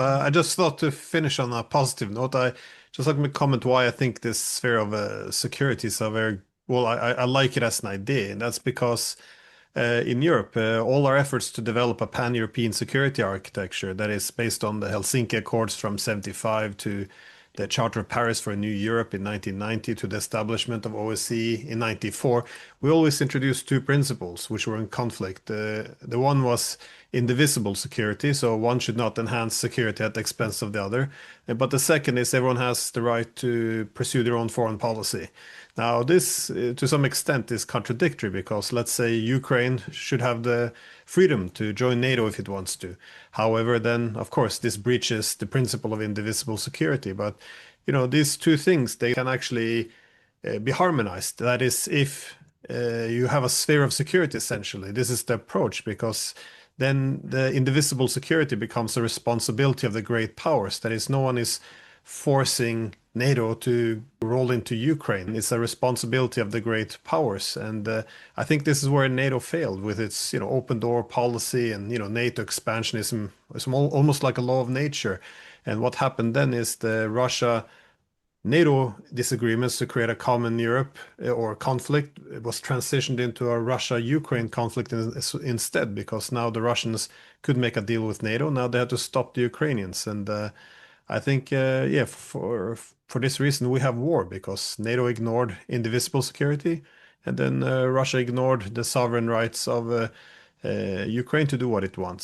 I just thought to finish on a positive note, I just like to comment why I think this sphere of security is a very well. I like it as an idea, and that's because in Europe, all our efforts to develop a pan-European security architecture that is based on the Helsinki Accords from 75 to the Charter of Paris for a New Europe in 1990 to the establishment of OSCE in 94, we always introduced two principles which were in conflict. The one was indivisible security, so one should not enhance security at the expense of the other. But the second is everyone has the right to pursue their own foreign policy. Now, this, to some extent, is contradictory because, let's say, Ukraine should have the freedom to join NATO if it wants to. However, then, of course, this breaches the principle of indivisible security. But, these two things, they can actually be harmonized. That is, if you have a sphere of security, essentially, this is the approach because then the indivisible security becomes a responsibility of the great powers. That is, no one is forcing NATO to roll into Ukraine. It's a responsibility of the great powers. And I think this is where NATO failed with its, open door policy and, NATO expansionism. It's almost like a law of nature. And what happened then is the Russia NATO disagreements to create a common Europe or conflict was transitioned into a Russia-Ukraine conflict instead, because now the Russians could make a deal with NATO. Now they have to stop the Ukrainians. And I think, yeah, for this reason, we have war because NATO ignored indivisible security, and then Russia ignored the sovereign rights of Ukraine to do what it wants.